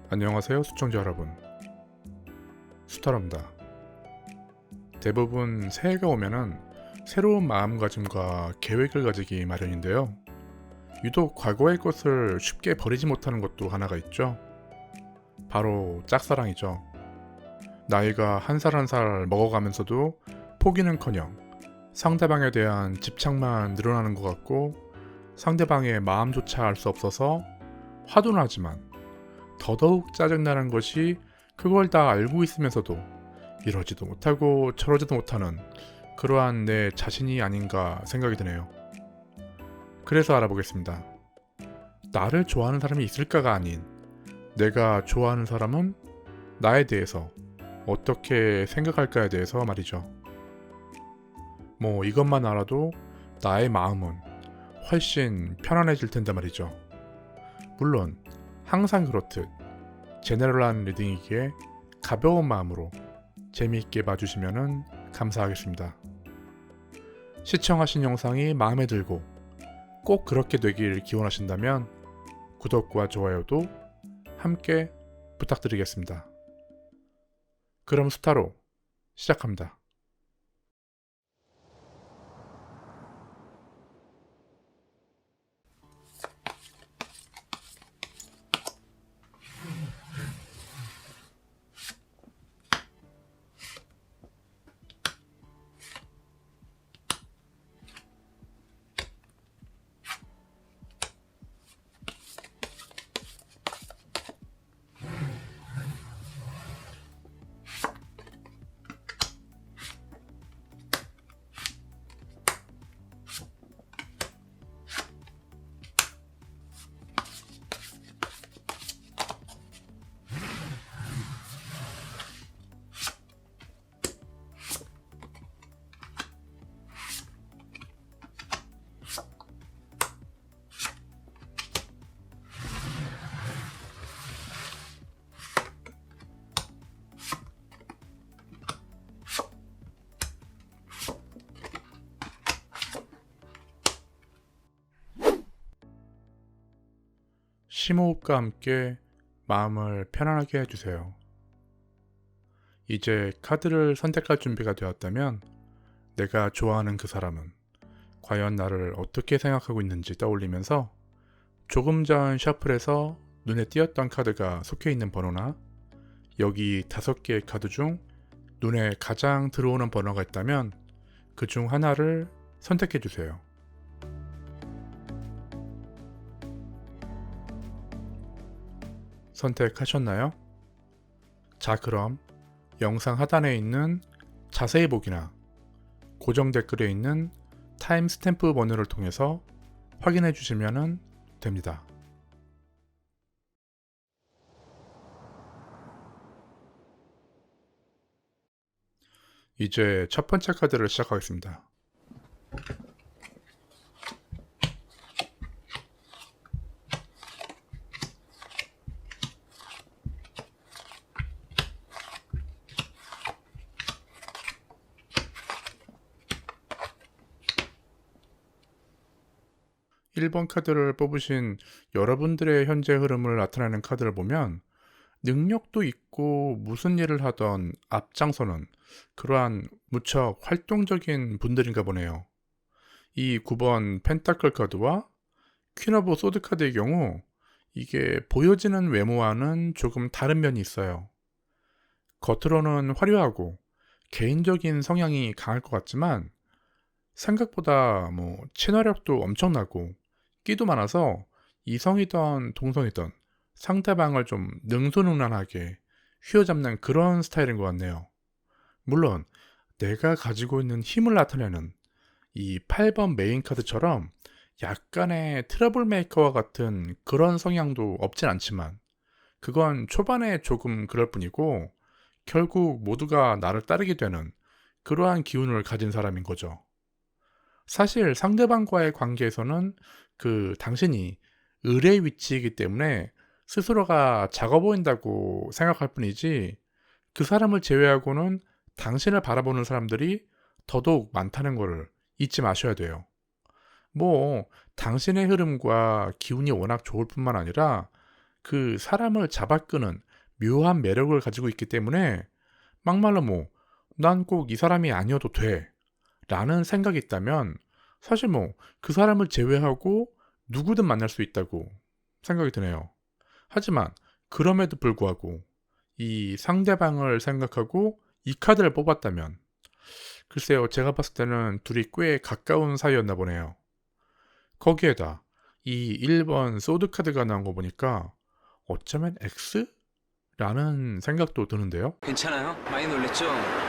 안녕하세요, 시청자 여러분. 수타로입니다. 대부분 새해가 오면은 새로운 마음가짐과 계획을 가지기 마련인데요. 유독 과거의 것을 쉽게 버리지 못하는 것도 하나가 있죠. 바로 짝사랑이죠. 나이가 한 살 한 살 먹어가면서도 포기는커녕 상대방에 대한 집착만 늘어나는 것 같고, 상대방의 마음조차 알 수 없어서 화도 나지만 더더욱 짜증나는 것이, 그걸 다 알고 있으면서도 이러지도 못하고 저러지도 못하는 그러한 내 자신이 아닌가 생각이 드네요. 그래서 알아보겠습니다. 나를 좋아하는 사람이 있을까가 아닌, 내가 좋아하는 사람은 나에 대해서 어떻게 생각할까에 대해서 말이죠. 이것만 알아도 나의 마음은 훨씬 편안해질 텐데 말이죠. 물론 항상 그렇듯 제네럴한 리딩이기에 가벼운 마음으로 재미있게 봐주시면 감사하겠습니다. 시청하신 영상이 마음에 들고 꼭 그렇게 되길 기원하신다면 구독과 좋아요도 함께 부탁드리겠습니다. 그럼 수타로 시작합니다. 심호흡과 함께 마음을 편안하게 해주세요. 이제 카드를 선택할 준비가 되었다면, 내가 좋아하는 그 사람은 과연 나를 어떻게 생각하고 있는지 떠올리면서 조금 전 셔플에서 눈에 띄었던 카드가 속해 있는 번호나, 여기 5개의 카드 중 눈에 가장 들어오는 번호가 있다면 그 중 하나를 선택해 주세요. 선택하셨나요? 자, 그럼 영상 하단에 있는 자세히 보기나 고정 댓글에 있는 타임 스탬프 번호를 통해서 확인해 주시면 됩니다. 이제 첫 번째 카드를 시작하겠습니다. 1번 카드를 뽑으신 여러분들의 현재 흐름을 나타내는 카드를 보면, 능력도 있고 무슨 일을 하던 앞장서는 그러한 무척 활동적인 분들인가 보네요. 이 9번 펜타클 카드와 퀸 오브 소드 카드의 경우, 이게 보여지는 외모와는 조금 다른 면이 있어요. 겉으로는 화려하고 개인적인 성향이 강할 것 같지만, 생각보다 친화력도 엄청나고 끼도 많아서 이성이든 동성이든 상대방을 좀 능수능란하게 휘어잡는 그런 스타일인 것 같네요. 물론 내가 가지고 있는 힘을 나타내는 이 8번 메인 카드처럼 약간의 트러블 메이커와 같은 그런 성향도 없진 않지만, 그건 초반에 조금 그럴 뿐이고 결국 모두가 나를 따르게 되는 그러한 기운을 가진 사람인 거죠. 사실 상대방과의 관계에서는 당신이 을의 위치이기 때문에 스스로가 작아 보인다고 생각할 뿐이지, 그 사람을 제외하고는 당신을 바라보는 사람들이 더더욱 많다는 것을 잊지 마셔야 돼요. 당신의 흐름과 기운이 워낙 좋을 뿐만 아니라 그 사람을 잡아끄는 묘한 매력을 가지고 있기 때문에 막말로 뭐 난 꼭 이 사람이 아니어도 돼 라는 생각이 있다면 사실 뭐 그 사람을 제외하고 누구든 만날 수 있다고 생각이 드네요. 하지만 그럼에도 불구하고 이 상대방을 생각하고 이 카드를 뽑았다면 글쎄요, 제가 봤을 때는 둘이 꽤 가까운 사이였나 보네요. 거기에다 이 1번 소드 카드가 나온 거 보니까 어쩌면 X? 라는 생각도 드는데요. 괜찮아요? 많이 놀랬죠?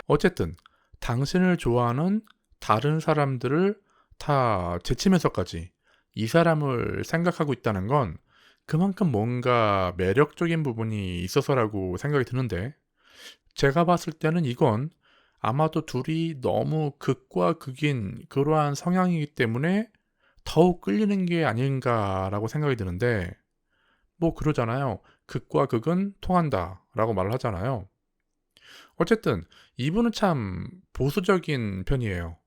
어쨌든 당신을 좋아하는 다른 사람들을 다 제치면서까지 이 사람을 생각하고 있다는 건 그만큼 뭔가 매력적인 부분이 있어서라고 생각이 드는데 제가 봤을 때는 이건 아마도 둘이 너무 극과 극인 그러한 성향이기 때문에 더욱 끌리는 게 아닌가라고 생각이 드는데 뭐 그러잖아요. 극과 극은 통한다라고 말을 하잖아요. 어쨌든 이분은 참 보수적인 편이에요.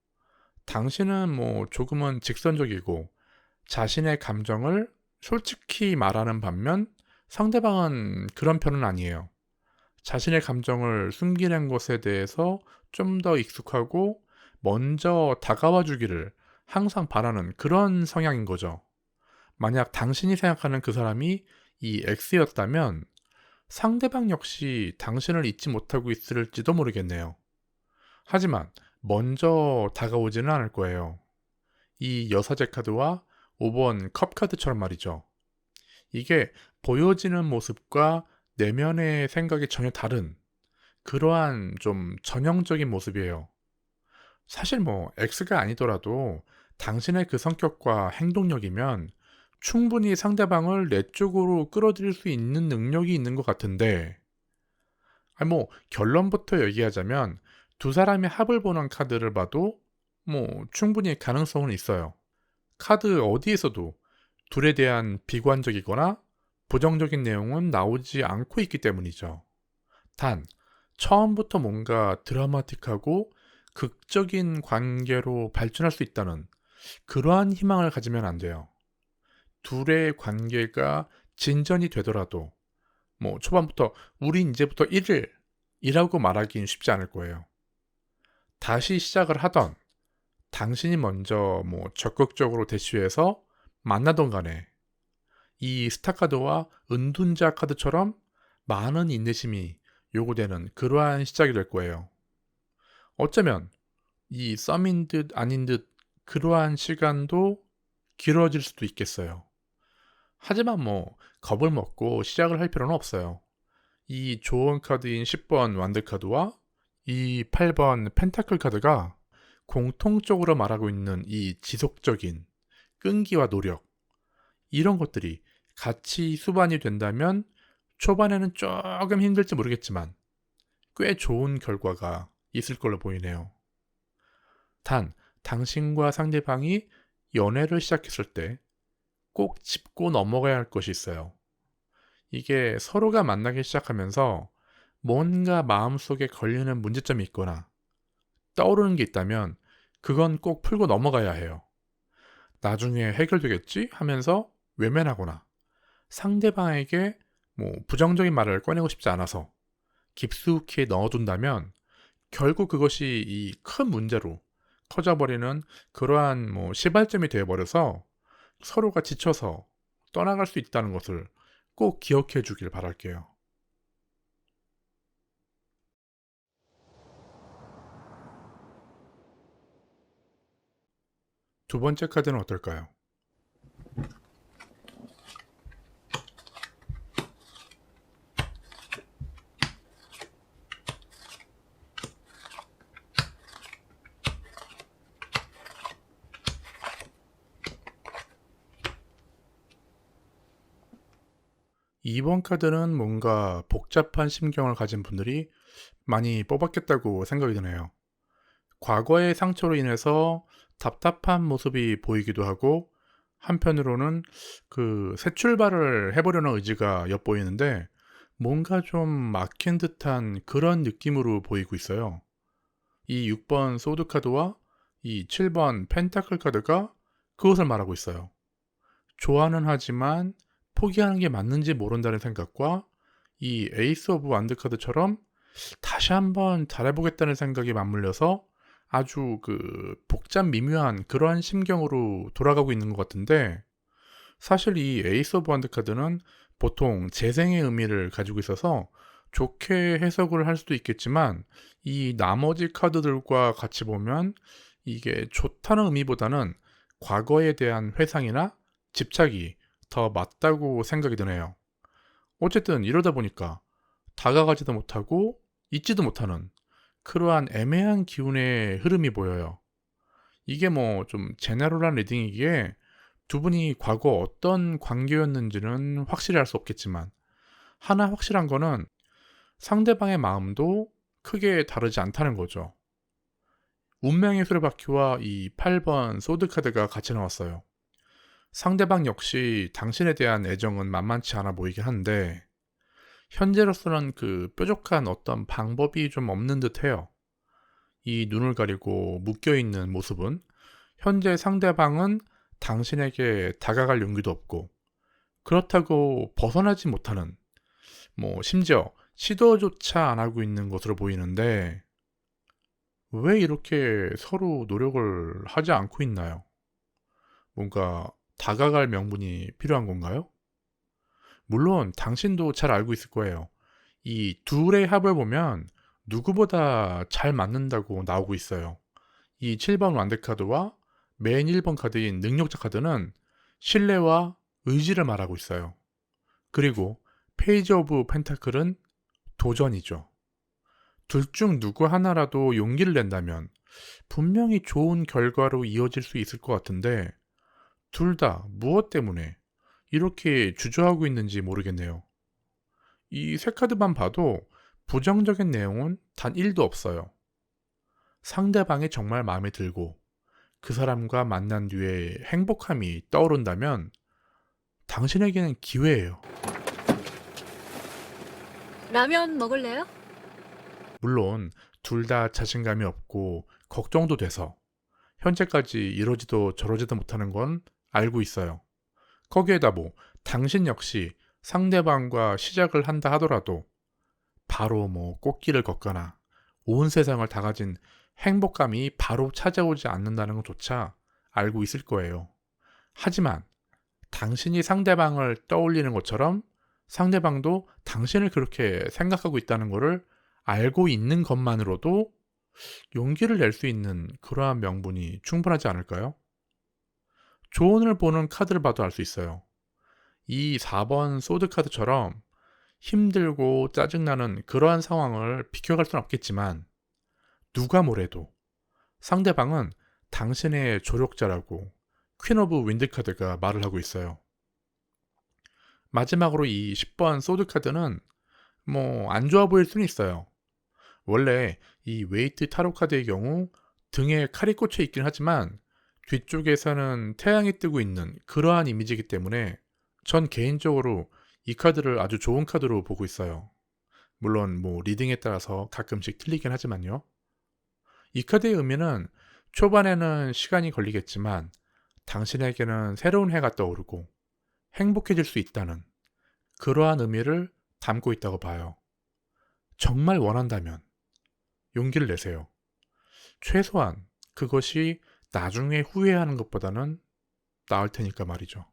당신은 뭐 조금은 직선적이고 자신의 감정을 솔직히 말하는 반면 상대방은 그런 편은 아니에요. 자신의 감정을 숨기는 것에 대해서 좀 더 익숙하고 먼저 다가와 주기를 항상 바라는 그런 성향인 거죠. 만약 당신이 생각하는 그 사람이 이 X였다면 상대방 역시 당신을 잊지 못하고 있을지도 모르겠네요. 하지만 먼저 다가오지는 않을 거예요. 이 여사제 카드와 5번 컵 카드처럼 말이죠. 이게 보여지는 모습과 내면의 생각이 전혀 다른 그러한 좀 전형적인 모습이에요. 사실 뭐 X가 아니더라도 당신의 그 성격과 행동력이면 충분히 상대방을 내 쪽으로 끌어들일 수 있는 능력이 있는 것 같은데 아니 뭐 결론부터 얘기하자면 두 사람의 합을 보는 카드를 봐도 뭐 충분히 가능성은 있어요. 카드 어디에서도 둘에 대한 비관적이거나 부정적인 내용은 나오지 않고 있기 때문이죠. 단, 처음부터 뭔가 드라마틱하고 극적인 관계로 발전할 수 있다는 그러한 희망을 가지면 안 돼요. 둘의 관계가 진전이 되더라도 뭐 초반부터 우린 이제부터 1일이라고 말하기는 쉽지 않을 거예요. 다시 시작을 하던 당신이 먼저 뭐 적극적으로 대시해서 만나던 간에 이 스타카드와 은둔자 카드처럼 많은 인내심이 요구되는 그러한 시작이 될 거예요. 어쩌면 이 썸인 듯 아닌 듯 그러한 시간도 길어질 수도 있겠어요. 하지만 뭐 겁을 먹고 시작을 할 필요는 없어요. 이 좋은 카드인 10번 완드 카드와 이 8번 펜타클 카드가 공통적으로 말하고 있는 이 지속적인 끈기와 노력 이런 것들이 같이 수반이 된다면 초반에는 조금 힘들지 모르겠지만 꽤 좋은 결과가 있을 걸로 보이네요. 단, 당신과 상대방이 연애를 시작했을 때 꼭 짚고 넘어가야 할 것이 있어요. 이게 서로가 만나기 시작하면서 뭔가 마음속에 걸리는 문제점이 있거나 떠오르는 게 있다면 그건 꼭 풀고 넘어가야 해요. 나중에 해결되겠지 하면서 외면하거나 상대방에게 뭐 부정적인 말을 꺼내고 싶지 않아서 깊숙이 넣어둔다면 결국 그것이 이 큰 문제로 커져버리는 그러한 뭐 시발점이 되어버려서 서로가 지쳐서 떠나갈 수 있다는 것을 꼭 기억해 주길 바랄게요. 두 번째 카드는 어떨까요? 2번 카드는 뭔가 복잡한 심경을 가진 분들이 많이 뽑았겠다고 생각이 드네요. 과거의 상처로 인해서 답답한 모습이 보이기도 하고 한편으로는 그 새 출발을 해보려는 의지가 엿보이는데 뭔가 좀 막힌 듯한 그런 느낌으로 보이고 있어요. 이 6번 소드 카드와 이 7번 펜타클 카드가 그것을 말하고 있어요. 좋아는 하지만 포기하는 게 맞는지 모른다는 생각과 이 에이스 오브 완드 카드처럼 다시 한번 잘해보겠다는 생각이 맞물려서 아주 복잡 미묘한 그러한 심경으로 돌아가고 있는 것 같은데, 사실 이 에이스 오브 완드 카드는 보통 재생의 의미를 가지고 있어서 좋게 해석을 할 수도 있겠지만, 이 나머지 카드들과 같이 보면 이게 좋다는 의미보다는 과거에 대한 회상이나 집착이 더 맞다고 생각이 드네요. 어쨌든 이러다 보니까 다가가지도 못하고 잊지도 못하는 그러한 애매한 기운의 흐름이 보여요. 이게 뭐 좀 제너럴한 리딩이기에 두 분이 과거 어떤 관계였는지는 확실히 알 수 없겠지만, 하나 확실한 거는 상대방의 마음도 크게 다르지 않다는 거죠. 운명의 수레바퀴와 이 8번 소드 카드가 같이 나왔어요. 상대방 역시 당신에 대한 애정은 만만치 않아 보이긴 한데, 현재로서는 뾰족한 어떤 방법이 좀 없는 듯 해요. 이 눈을 가리고 묶여있는 모습은 현재 상대방은 당신에게 다가갈 용기도 없고, 그렇다고 벗어나지 못하는, 심지어 시도조차 안 하고 있는 것으로 보이는데, 왜 이렇게 서로 노력을 하지 않고 있나요? 뭔가 다가갈 명분이 필요한 건가요? 물론 당신도 잘 알고 있을 거예요. 이 둘의 합을 보면 누구보다 잘 맞는다고 나오고 있어요. 이 7번 완데카드와 맨 1번 카드인 능력자 카드는 신뢰와 의지를 말하고 있어요. 그리고 페이지 오브 펜타클은 도전이죠. 둘 중 누구 하나라도 용기를 낸다면 분명히 좋은 결과로 이어질 수 있을 것 같은데, 둘 다 무엇 때문에 이렇게 주저하고 있는지 모르겠네요. 이 세 카드만 봐도 부정적인 내용은 단 1도 없어요. 상대방이 정말 마음에 들고 그 사람과 만난 뒤에 행복함이 떠오른다면 당신에게는 기회예요. 라면 먹을래요? 물론 둘 다 자신감이 없고 걱정도 돼서 현재까지 이러지도 저러지도 못하는 건 알고 있어요. 거기에다 당신 역시 상대방과 시작을 한다 하더라도 바로 꽃길을 걷거나 온 세상을 다 가진 행복감이 바로 찾아오지 않는다는 것조차 알고 있을 거예요. 하지만 당신이 상대방을 떠올리는 것처럼 상대방도 당신을 그렇게 생각하고 있다는 것을 알고 있는 것만으로도 용기를 낼 수 있는 그러한 명분이 충분하지 않을까요? 조언을 보는 카드를 봐도 알 수 있어요. 이 4번 소드 카드처럼 힘들고 짜증나는 그러한 상황을 비켜갈 수는 없겠지만, 누가 뭐래도 상대방은 당신의 조력자라고 퀸 오브 윈드 카드가 말을 하고 있어요. 마지막으로 이 10번 소드 카드는 안 좋아 보일 수는 있어요. 원래 이 웨이트 타로 카드의 경우 등에 칼이 꽂혀 있긴 하지만 뒤쪽에서는 태양이 뜨고 있는 그러한 이미지이기 때문에 전 개인적으로 이 카드를 아주 좋은 카드로 보고 있어요. 물론 리딩에 따라서 가끔씩 틀리긴 하지만요. 이 카드의 의미는 초반에는 시간이 걸리겠지만 당신에게는 새로운 해가 떠오르고 행복해질 수 있다는 그러한 의미를 담고 있다고 봐요. 정말 원한다면 용기를 내세요. 최소한 그것이 나중에 후회하는 것보다는 나을 테니까 말이죠.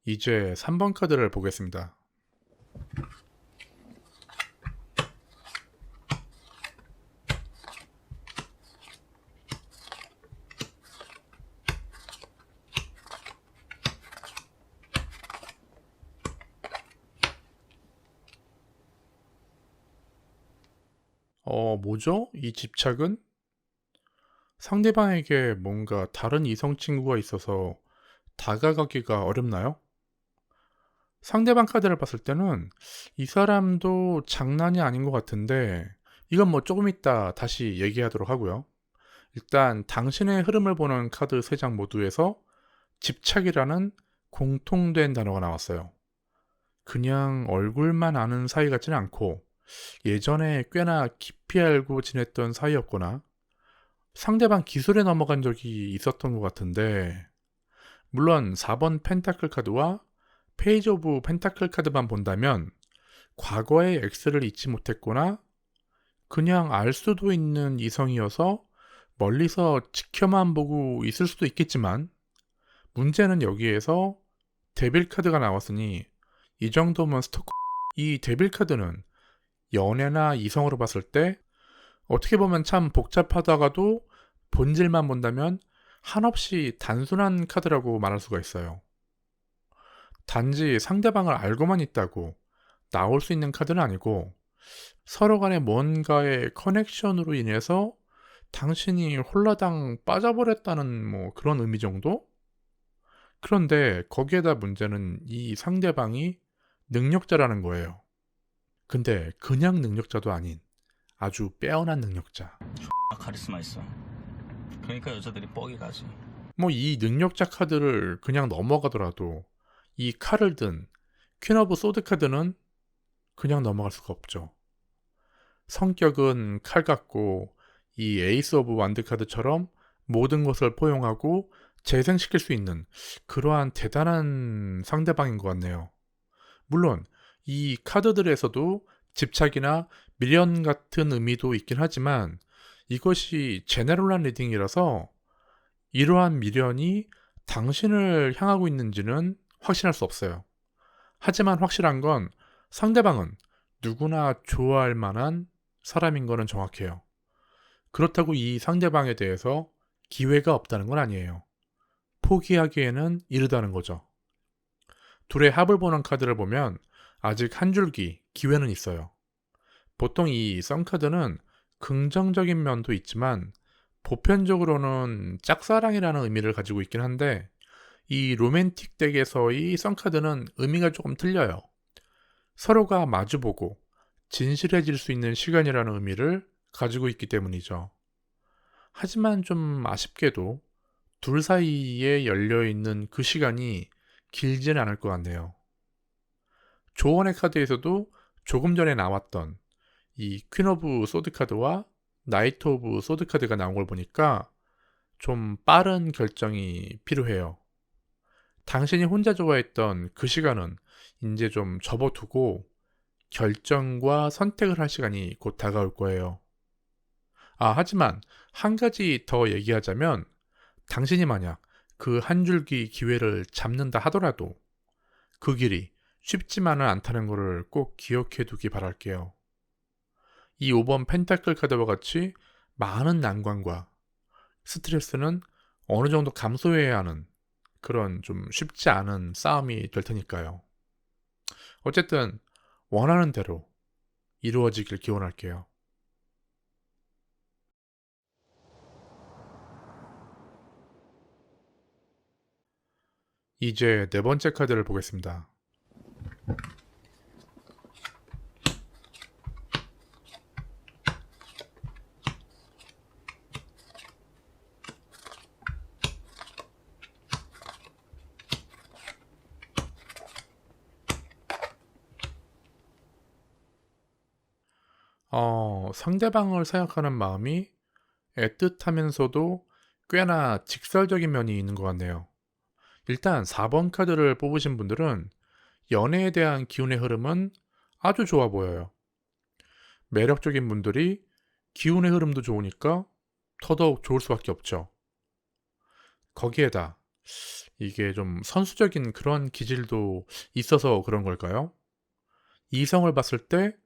이제 3번 카드를 보겠습니다. 뭐죠? 이 집착은? 상대방에게 뭔가 다른 이성 친구가 있어서 다가가기가 어렵나요? 상대방 카드를 봤을 때는 이 사람도 장난이 아닌 것 같은데, 이건 조금 이따 다시 얘기하도록 하고요. 일단 당신의 흐름을 보는 카드 3장 모두에서 집착이라는 공통된 단어가 나왔어요. 그냥 얼굴만 아는 사이 같지는 않고 예전에 꽤나 깊이 알고 지냈던 사이였거나 상대방 기술에 넘어간 적이 있었던 것 같은데, 물론 4번 펜타클 카드와 페이지 오브 펜타클 카드만 본다면 과거의 X를 잊지 못했거나 그냥 알 수도 있는 이성이어서 멀리서 지켜만 보고 있을 수도 있겠지만, 문제는 여기에서 데빌 카드가 나왔으니 이 정도면 스토커. 이 데빌 카드는 연애나 이성으로 봤을 때 어떻게 보면 참 복잡하다가도 본질만 본다면 한없이 단순한 카드라고 말할 수가 있어요. 단지 상대방을 알고만 있다고 나올 수 있는 카드는 아니고, 서로 간에 뭔가의 커넥션으로 인해서 당신이 홀라당 빠져버렸다는 그런 의미 정도? 그런데 거기에다 문제는 이 상대방이 능력자라는 거예요. 근데 그냥 능력자도 아닌 아주 빼어난 능력자. 카리스마 있어. 그러니까 여자들이 뻑이 가지. 이 능력자 카드를 그냥 넘어가더라도 이 칼을 든 퀸 오브 소드 카드는 그냥 넘어갈 수가 없죠. 성격은 칼 같고 이 에이스 오브 완드 카드처럼 모든 것을 포용하고 재생시킬 수 있는 그러한 대단한 상대방인 것 같네요. 물론 이 카드들에서도 집착이나 미련 같은 의미도 있긴 하지만 이것이 제네럴한 리딩이라서 이러한 미련이 당신을 향하고 있는지는 확신할 수 없어요. 하지만 확실한 건 상대방은 누구나 좋아할 만한 사람인 거는 정확해요. 그렇다고 이 상대방에 대해서 기회가 없다는 건 아니에요. 포기하기에는 이르다는 거죠. 둘의 합을 보는 카드를 보면 아직 한 줄기 기회는 있어요. 보통 이 썬카드는 긍정적인 면도 있지만 보편적으로는 짝사랑이라는 의미를 가지고 있긴 한데, 이 로맨틱 덱에서의 썬카드는 의미가 조금 틀려요. 서로가 마주보고 진실해질 수 있는 시간이라는 의미를 가지고 있기 때문이죠. 하지만 좀 아쉽게도 둘 사이에 열려있는 그 시간이 길지는 않을 것 같네요. 조언의 카드에서도 조금 전에 나왔던 이 퀸 오브 소드 카드와 나이트 오브 소드 카드가 나온 걸 보니까 좀 빠른 결정이 필요해요. 당신이 혼자 좋아했던 그 시간은 이제 좀 접어두고 결정과 선택을 할 시간이 곧 다가올 거예요. 하지만 한 가지 더 얘기하자면, 당신이 만약 그 한 줄기 기회를 잡는다 하더라도 그 길이 쉽지만은 않다는 것을 꼭 기억해 두기 바랄게요. 이 5번 펜타클 카드와 같이 많은 난관과 스트레스는 어느 정도 감수해야 하는 그런 좀 쉽지 않은 싸움이 될 테니까요. 어쨌든 원하는 대로 이루어지길 기원할게요. 이제 네 번째 카드를 보겠습니다. 상대방을 생각하는 마음이 애틋하면서도 꽤나 직설적인 면이 있는 것 같네요. 일단 4번 카드를 뽑으신 분들은 연애에 대한 기운의 흐름은 아주 좋아 보여요. 매력적인 분들이 기운의 흐름도 좋으니까 더더욱 좋을 수밖에 없죠. 거기에다 이게 좀 선수적인 그런 기질도 있어서 그런 걸까요? 이성을 봤을 때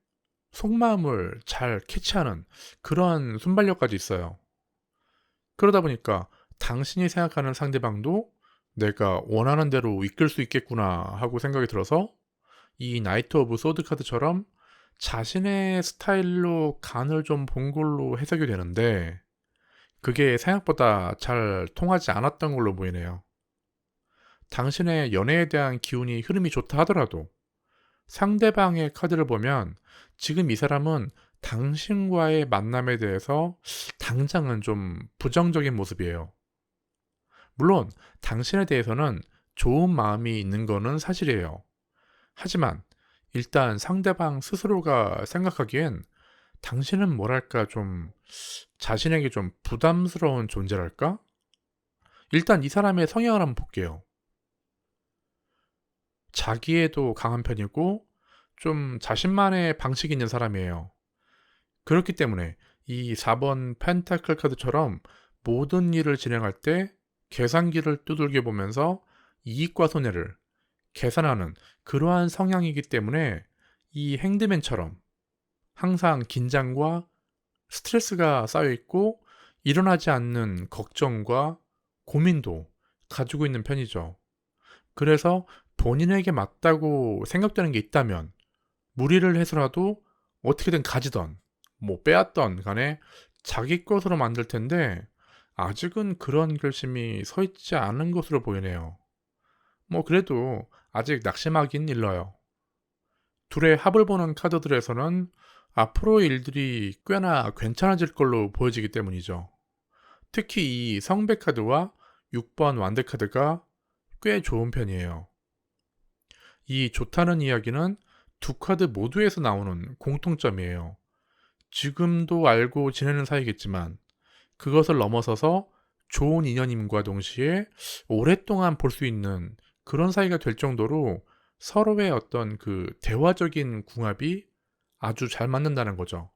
속마음을 잘 캐치하는 그런 순발력까지 있어요. 그러다 보니까 당신이 생각하는 상대방도 내가 원하는 대로 이끌 수 있겠구나 하고 생각이 들어서 이 나이트 오브 소드 카드처럼 자신의 스타일로 간을 좀 본 걸로 해석이 되는데, 그게 생각보다 잘 통하지 않았던 걸로 보이네요. 당신의 연애에 대한 기운이 흐름이 좋다 하더라도 상대방의 카드를 보면 지금 이 사람은 당신과의 만남에 대해서 당장은 좀 부정적인 모습이에요. 물론 당신에 대해서는 좋은 마음이 있는 거는 사실이에요. 하지만 일단 상대방 스스로가 생각하기엔 당신은 뭐랄까 좀 자신에게 좀 부담스러운 존재랄까? 일단 이 사람의 성향을 한번 볼게요. 자기애도 강한 편이고 좀 자신만의 방식이 있는 사람이에요. 그렇기 때문에 이 4번 펜타클 카드처럼 모든 일을 진행할 때 계산기를 두들겨 보면서 이익과 손해를 계산하는 그러한 성향이기 때문에 이 핸드맨처럼 항상 긴장과 스트레스가 쌓여 있고 일어나지 않는 걱정과 고민도 가지고 있는 편이죠. 그래서 본인에게 맞다고 생각되는 게 있다면 무리를 해서라도 어떻게든 가지던 뭐 빼앗던 간에 자기 것으로 만들 텐데 아직은 그런 결심이 서 있지 않은 것으로 보이네요. 뭐 그래도 아직 낙심하긴 일러요. 둘의 합을 보는 카드들에서는 앞으로의 일들이 꽤나 괜찮아질 걸로 보여지기 때문이죠. 특히 이 성배 카드와 6번 완대 카드가 꽤 좋은 편이에요. 이 좋다는 이야기는 두 카드 모두에서 나오는 공통점이에요. 지금도 알고 지내는 사이겠지만 그것을 넘어서서 좋은 인연임과 동시에 오랫동안 볼 수 있는 그런 사이가 될 정도로 서로의 어떤 그 대화적인 궁합이 아주 잘 맞는다는 거죠.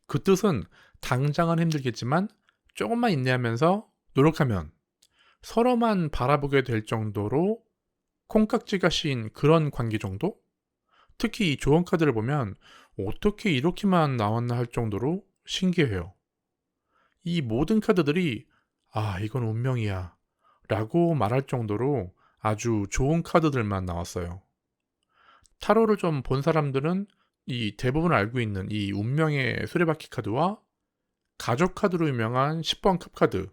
그 뜻은 당장은 힘들겠지만 조금만 인내하면서 노력하면 서로만 바라보게 될 정도로 콩깍지가 씌인 그런 관계 정도? 특히 이 조언 카드를 보면 어떻게 이렇게만 나왔나 할 정도로 신기해요. 이 모든 카드들이 아, 이건 운명이야 라고 말할 정도로 아주 좋은 카드들만 나왔어요. 타로를 좀 본 사람들은 이 대부분 알고 있는 이 운명의 수레바퀴 카드와 가족 카드로 유명한 10번 컵 카드,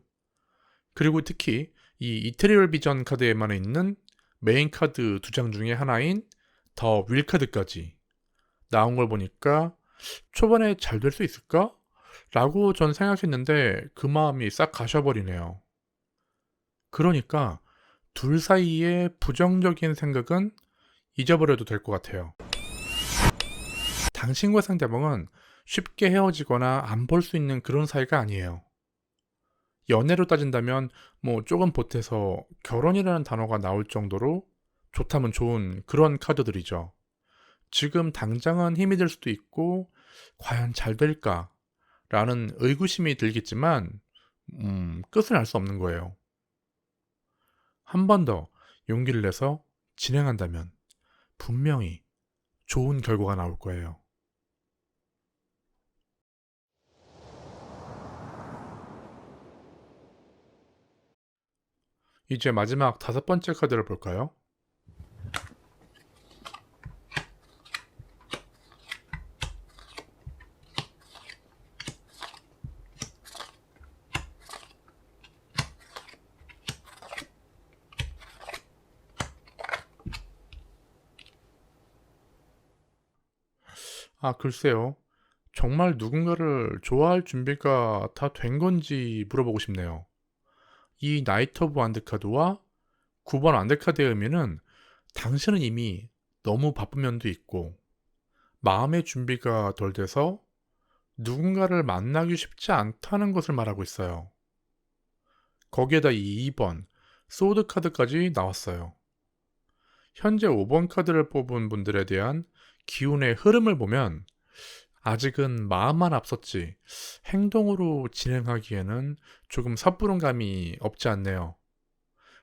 그리고 특히 이 이테리얼 비전 카드에만 있는 메인 카드 두 장 중에 하나인 더 윌 카드까지 나온 걸 보니까 초반에 잘 될 수 있을까? 라고 전 생각했는데 그 마음이 싹 가셔버리네요. 그러니까 둘 사이의 부정적인 생각은 잊어버려도 될 것 같아요. 당신과 상대방은 쉽게 헤어지거나 안 볼 수 있는 그런 사이가 아니에요. 연애로 따진다면 뭐 조금 보태서 결혼이라는 단어가 나올 정도로 좋다면 좋은 그런 카드들이죠. 지금 당장은 힘이 들 수도 있고 과연 잘 될까? 라는 의구심이 들겠지만 끝은 알 수 없는 거예요. 한 번 더 용기를 내서 진행한다면 분명히 좋은 결과가 나올 거예요. 이제 마지막 5번째 카드를 볼까요? 아, 글쎄요. 정말 누군가를 좋아할 준비가 다 된 건지 물어보고 싶네요. 이 나이트 오브 완드 카드와 9번 완드 카드의 의미는 당신은 이미 너무 바쁜 면도 있고 마음의 준비가 덜 돼서 누군가를 만나기 쉽지 않다는 것을 말하고 있어요. 거기에다 이 2번 소드 카드까지 나왔어요. 현재 5번 카드를 뽑은 분들에 대한 기운의 흐름을 보면 아직은 마음만 앞섰지 행동으로 진행하기에는 조금 섣부른 감이 없지 않네요.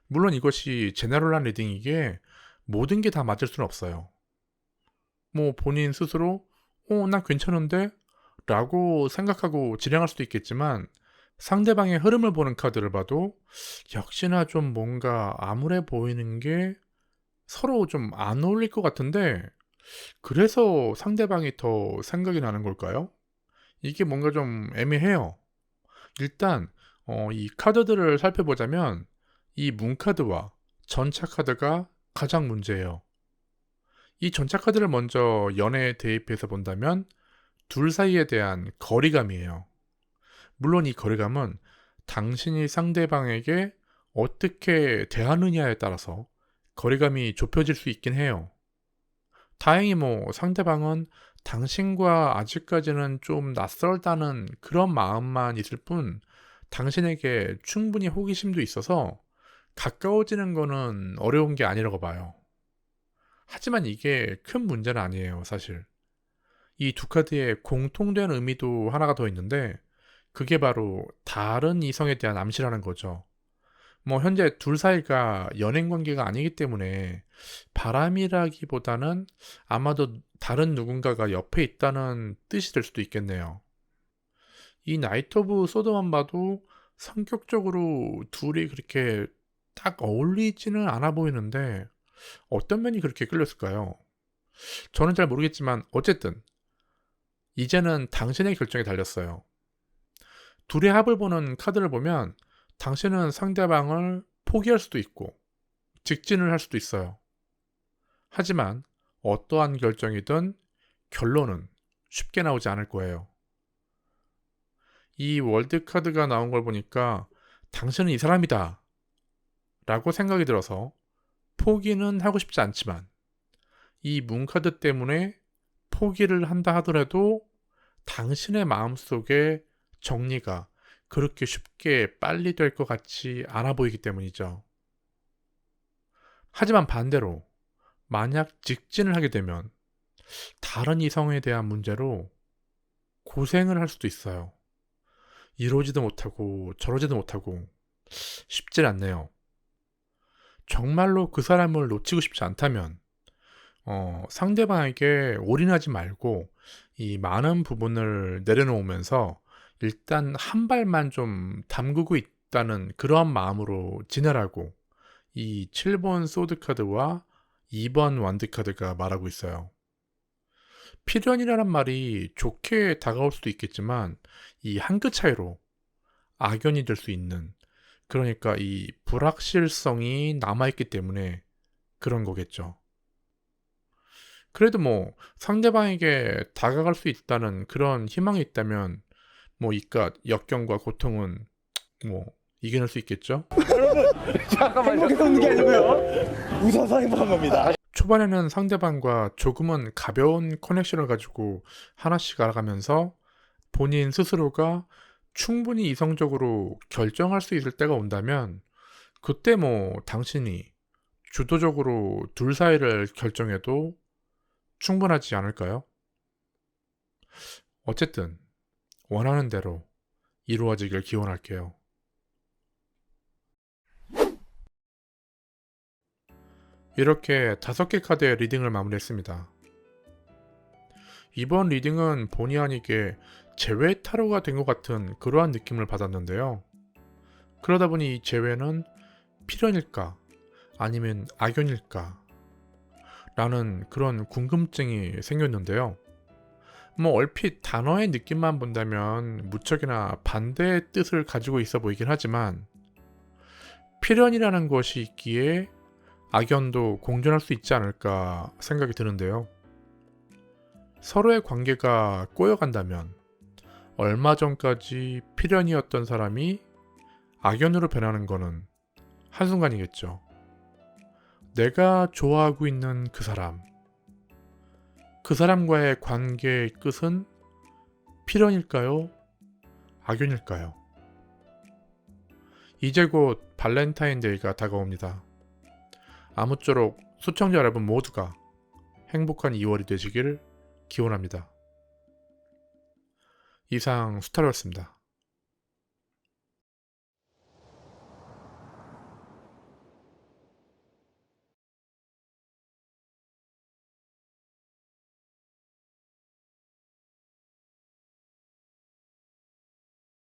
물론 이것이 제너럴한 리딩이기에 모든 게 다 맞을 수는 없어요. 뭐 본인 스스로 난 괜찮은데? 라고 생각하고 진행할 수도 있겠지만 상대방의 흐름을 보는 카드를 봐도 역시나 좀 뭔가 암울해 보이는 게 서로 좀 안 어울릴 것 같은데 그래서 상대방이 더 생각이 나는 걸까요? 이게 뭔가 좀 애매해요. 일단 이 카드들을 살펴보자면 이 문카드와 전차 카드가 가장 문제예요. 이 전차 카드를 먼저 연애에 대입해서 본다면 둘 사이에 대한 거리감이에요. 물론 이 거리감은 당신이 상대방에게 어떻게 대하느냐에 따라서 거리감이 좁혀질 수 있긴 해요. 다행히 뭐 상대방은 당신과 아직까지는 좀 낯설다는 그런 마음만 있을 뿐 당신에게 충분히 호기심도 있어서 가까워지는 거는 어려운 게 아니라고 봐요. 하지만 이게 큰 문제는 아니에요, 사실. 이 두 카드에 공통된 의미도 하나가 더 있는데 그게 바로 다른 이성에 대한 암시라는 거죠. 뭐 현재 둘 사이가 연인 관계가 아니기 때문에 바람이라기보다는 아마도 다른 누군가가 옆에 있다는 뜻이 될 수도 있겠네요. 이 나이트 오브 소드만 봐도 성격적으로 둘이 그렇게 딱 어울리지는 않아 보이는데 어떤 면이 그렇게 끌렸을까요? 저는 잘 모르겠지만 어쨌든 이제는 당신의 결정에 달렸어요. 둘의 합을 보는 카드를 보면 당신은 상대방을 포기할 수도 있고 직진을 할 수도 있어요. 하지만 어떠한 결정이든 결론은 쉽게 나오지 않을 거예요. 이 월드 카드가 나온 걸 보니까 당신은 이 사람이다 라고 생각이 들어서 포기는 하고 싶지 않지만 이 문카드 때문에 포기를 한다 하더라도 당신의 마음속에 정리가 그렇게 쉽게 빨리 될 것 같지 않아 보이기 때문이죠. 하지만 반대로 만약 직진을 하게 되면 다른 이성에 대한 문제로 고생을 할 수도 있어요. 이러지도 못하고 저러지도 못하고 쉽질 않네요. 정말로 그 사람을 놓치고 싶지 않다면 상대방에게 올인하지 말고 이 많은 부분을 내려놓으면서 일단 한 발만 좀 담그고 있다는 그런 마음으로 지내라고 이 7번 소드 카드와 2번 완드 카드가 말하고 있어요. 필연이라는 말이 좋게 다가올 수도 있겠지만 이 한 끗 차이로 악연이 될 수 있는, 그러니까 이 불확실성이 남아있기 때문에 그런 거겠죠. 그래도 뭐 상대방에게 다가갈 수 있다는 그런 희망이 있다면 뭐 이깟 역경과 고통은 뭐 이겨낼 수 있겠죠. 행복해서 웃는 게 아니고요. 웃어서 행복한 겁니다. 초반에는 상대방과 조금은 가벼운 커넥션을 가지고 하나씩 알아가면서 본인 스스로가 충분히 이성적으로 결정할 수 있을 때가 온다면 그때 뭐 당신이 주도적으로 둘 사이를 결정해도 충분하지 않을까요? 어쨌든 원하는 대로 이루어지길 기원할게요. 이렇게 5개 카드의 리딩을 마무리했습니다. 이번 리딩은 본의 아니게 재회 타로가 된 것 같은 그러한 느낌을 받았는데요. 그러다 보니 이 재회는 필연일까 아니면 악연일까 라는 그런 궁금증이 생겼는데요. 뭐 얼핏 단어의 느낌만 본다면 무척이나 반대의 뜻을 가지고 있어 보이긴 하지만 필연이라는 것이 있기에 악연도 공존할 수 있지 않을까 생각이 드는데요. 서로의 관계가 꼬여간다면 얼마 전까지 필연이었던 사람이 악연으로 변하는 거는 한순간이겠죠. 내가 좋아하고 있는 그 사람과의 관계의 끝은 필연일까요? 악연일까요? 이제 곧 발렌타인데이가 다가옵니다. 아무쪼록 시청자 여러분 모두가 행복한 2월이 되시길 기원합니다. 이상 수타로였습니다.